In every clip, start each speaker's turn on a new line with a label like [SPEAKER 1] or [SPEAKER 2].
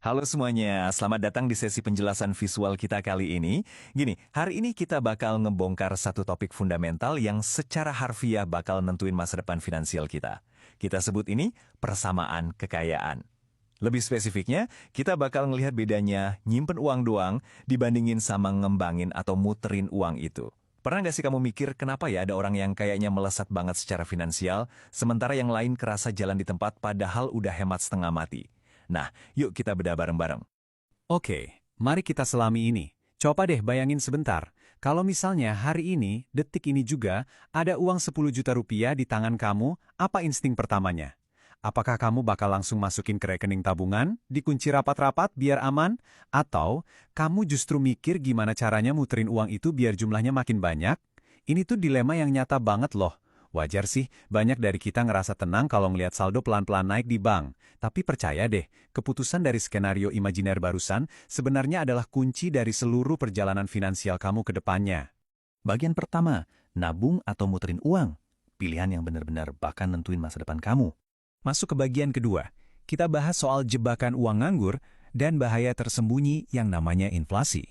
[SPEAKER 1] Halo semuanya, selamat datang di sesi penjelasan visual kita kali ini. Gini, hari ini kita bakal ngebongkar satu topik fundamental yang secara harfiah bakal nentuin masa depan finansial kita. Kita sebut ini persamaan kekayaan. Lebih spesifiknya, kita bakal ngelihat bedanya nyimpen uang doang dibandingin sama ngembangin atau muterin uang itu. Pernah nggak sih kamu mikir kenapa ya ada orang yang kayaknya melesat banget secara finansial, sementara yang lain kerasa jalan di tempat padahal udah hemat setengah mati? Nah, yuk kita bedah bareng-bareng.
[SPEAKER 2] Oke, mari kita selami ini. Coba deh bayangin sebentar, kalau misalnya hari ini, detik ini juga, ada uang 10 juta rupiah di tangan kamu, apa insting pertamanya? Apakah kamu bakal langsung masukin ke rekening tabungan, dikunci rapat-rapat biar aman? Atau kamu justru mikir gimana caranya muterin uang itu biar jumlahnya makin banyak? Ini tuh dilema yang nyata banget loh. Wajar sih, banyak dari kita ngerasa tenang kalau ngelihat saldo pelan-pelan naik di bank. Tapi percaya deh, keputusan dari skenario imajiner barusan sebenarnya adalah kunci dari seluruh perjalanan finansial kamu ke depannya.
[SPEAKER 3] Bagian pertama, nabung atau muterin uang. Pilihan yang benar-benar bahkan nentuin masa depan kamu.
[SPEAKER 2] Masuk ke bagian kedua, kita bahas soal jebakan uang nganggur dan bahaya tersembunyi yang namanya inflasi.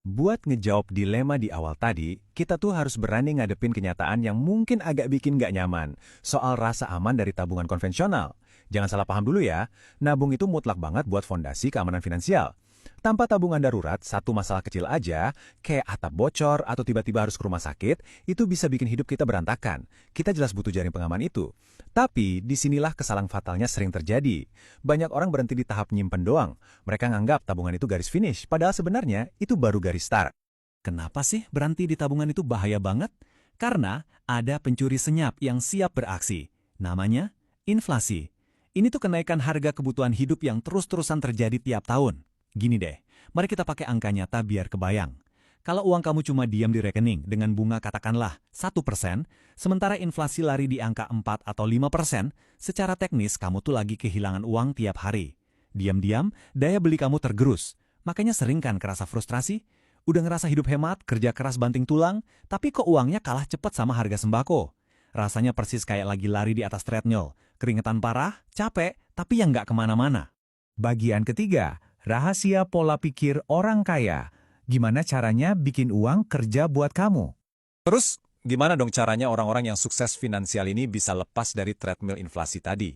[SPEAKER 2] Buat ngejawab dilema di awal tadi, kita tuh harus berani ngadepin kenyataan yang mungkin agak bikin nggak nyaman, soal rasa aman dari tabungan konvensional. Jangan salah paham dulu ya, nabung itu mutlak banget buat fondasi keamanan finansial. Tanpa tabungan darurat, satu masalah kecil aja, kayak atap bocor atau tiba-tiba harus ke rumah sakit, itu bisa bikin hidup kita berantakan. Kita jelas butuh jaring pengaman itu. Tapi, disinilah kesalahan fatalnya sering terjadi. Banyak orang berhenti di tahap nyimpen doang. Mereka nganggap tabungan itu garis finish, padahal sebenarnya itu baru garis start. Kenapa sih berhenti di tabungan itu bahaya banget? Karena ada pencuri senyap yang siap beraksi. Namanya inflasi. Ini tuh kenaikan harga kebutuhan hidup yang terus-terusan terjadi tiap tahun. Gini deh, mari kita pakai angka nyata biar kebayang. Kalau uang kamu cuma diam di rekening dengan bunga katakanlah 1%, sementara inflasi lari di angka 4 atau 5%, secara teknis kamu tuh lagi kehilangan uang tiap hari. Diam-diam, daya beli kamu tergerus. Makanya sering kan kerasa frustrasi? Udah ngerasa hidup hemat, kerja keras banting tulang, tapi kok uangnya kalah cepat sama harga sembako? Rasanya persis kayak lagi lari di atas treadmill. Keringetan parah, capek, tapi yang nggak kemana-mana. Bagian ketiga, rahasia pola pikir orang kaya. Gimana caranya bikin uang kerja buat kamu?
[SPEAKER 1] Terus, gimana dong caranya orang-orang yang sukses finansial ini bisa lepas dari treadmill inflasi tadi?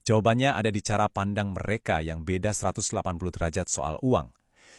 [SPEAKER 1] Jawabannya ada di cara pandang mereka yang beda 180 derajat soal uang.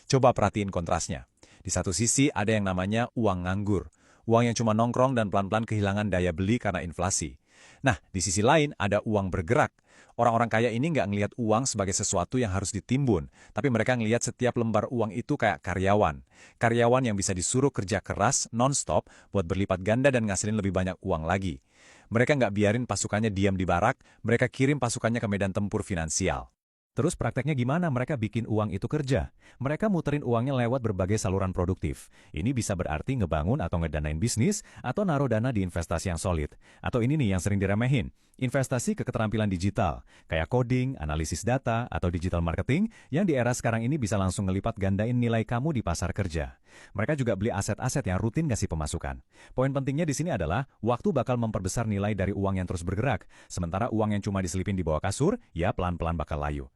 [SPEAKER 1] Coba perhatiin kontrasnya. Di satu sisi ada yang namanya uang nganggur. Uang yang cuma nongkrong dan pelan-pelan kehilangan daya beli karena inflasi. Nah, di sisi lain ada uang bergerak. Orang-orang kaya ini nggak ngelihat uang sebagai sesuatu yang harus ditimbun, tapi mereka ngelihat setiap lembar uang itu kayak karyawan. Karyawan yang bisa disuruh kerja keras, non-stop, buat berlipat ganda dan ngasilin lebih banyak uang lagi. Mereka nggak biarin pasukannya diam di barak, mereka kirim pasukannya ke medan tempur finansial.
[SPEAKER 2] Terus prakteknya gimana mereka bikin uang itu kerja? Mereka muterin uangnya lewat berbagai saluran produktif. Ini bisa berarti ngebangun atau ngedanain bisnis, atau naruh dana di investasi yang solid. Atau ini nih yang sering diremehin, investasi ke keterampilan digital, kayak coding, analisis data, atau digital marketing, yang di era sekarang ini bisa langsung ngelipat gandain nilai kamu di pasar kerja. Mereka juga beli aset-aset yang rutin ngasih pemasukan. Poin pentingnya di sini adalah, waktu bakal memperbesar nilai dari uang yang terus bergerak, sementara uang yang cuma diselipin di bawah kasur, ya pelan-pelan bakal layu.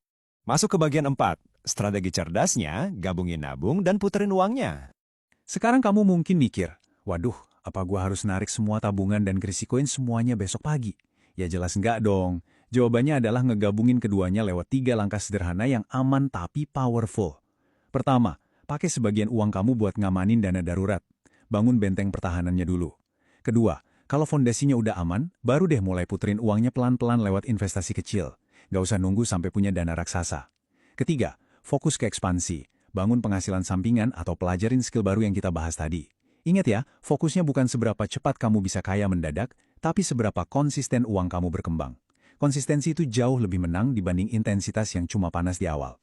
[SPEAKER 1] Masuk ke bagian 4, strategi cerdasnya, gabungin nabung dan puterin uangnya.
[SPEAKER 2] Sekarang kamu mungkin mikir, waduh, apa gua harus narik semua tabungan dan risikoin semuanya besok pagi? Ya jelas enggak dong. Jawabannya adalah ngegabungin keduanya lewat 3 langkah sederhana yang aman tapi powerful. Pertama, pakai sebagian uang kamu buat ngamanin dana darurat. Bangun benteng pertahanannya dulu. Kedua, kalau fondasinya udah aman, baru deh mulai puterin uangnya pelan-pelan lewat investasi kecil. Nggak usah nunggu sampai punya dana raksasa. Ketiga, fokus ke ekspansi. Bangun penghasilan sampingan atau pelajarin skill baru yang kita bahas tadi. Ingat ya, fokusnya bukan seberapa cepat kamu bisa kaya mendadak, tapi seberapa konsisten uang kamu berkembang. Konsistensi itu jauh lebih menang dibanding intensitas yang cuma panas di awal.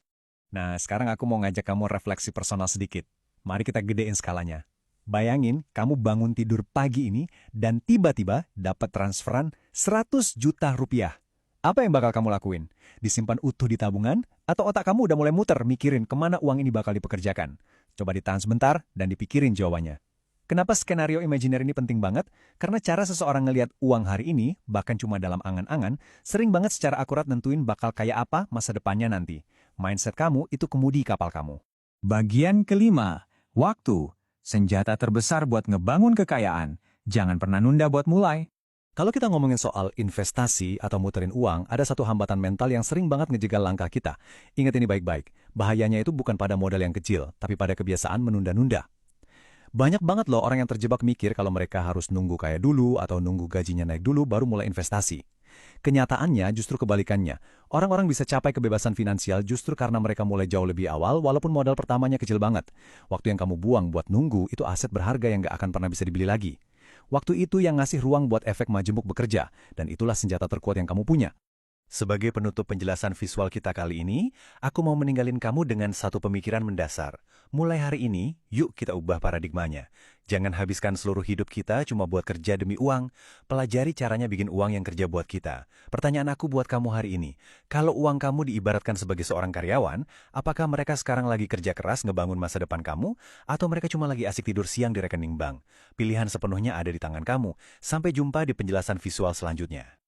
[SPEAKER 1] Nah, sekarang aku mau ngajak kamu refleksi personal sedikit. Mari kita gedein skalanya. Bayangin, kamu bangun tidur pagi ini dan tiba-tiba dapat transferan 100 juta rupiah. Apa yang bakal kamu lakuin? Disimpan utuh di tabungan? Atau otak kamu udah mulai muter mikirin kemana uang ini bakal dipekerjakan? Coba ditahan sebentar dan dipikirin jawabannya. Kenapa skenario imajiner ini penting banget? Karena cara seseorang ngelihat uang hari ini, bahkan cuma dalam angan-angan, sering banget secara akurat nentuin bakal kayak apa masa depannya nanti.
[SPEAKER 2] Mindset kamu itu kemudi kapal kamu. Bagian kelima, waktu. Senjata terbesar buat ngebangun kekayaan. Jangan pernah nunda buat mulai.
[SPEAKER 1] Kalau kita ngomongin soal investasi atau muterin uang, ada satu hambatan mental yang sering banget ngejegal langkah kita. Ingat ini baik-baik, bahayanya itu bukan pada modal yang kecil, tapi pada kebiasaan menunda-nunda. Banyak banget loh orang yang terjebak mikir kalau mereka harus nunggu kaya dulu atau nunggu gajinya naik dulu baru mulai investasi. Kenyataannya justru kebalikannya. Orang-orang bisa capai kebebasan finansial justru karena mereka mulai jauh lebih awal walaupun modal pertamanya kecil banget. Waktu yang kamu buang buat nunggu itu aset berharga yang gak akan pernah bisa dibeli lagi. Waktu itu yang ngasih ruang buat efek majemuk bekerja, dan itulah senjata terkuat yang kamu punya. Sebagai penutup penjelasan visual kita kali ini, aku mau meninggalin kamu dengan satu pemikiran mendasar. Mulai hari ini, yuk kita ubah paradigmanya. Jangan habiskan seluruh hidup kita cuma buat kerja demi uang. Pelajari caranya bikin uang yang kerja buat kita. Pertanyaan aku buat kamu hari ini, kalau uang kamu diibaratkan sebagai seorang karyawan, apakah mereka sekarang lagi kerja keras ngebangun masa depan kamu, atau mereka cuma lagi asik tidur siang di rekening bank? Pilihan sepenuhnya ada di tangan kamu. Sampai jumpa di penjelasan visual selanjutnya.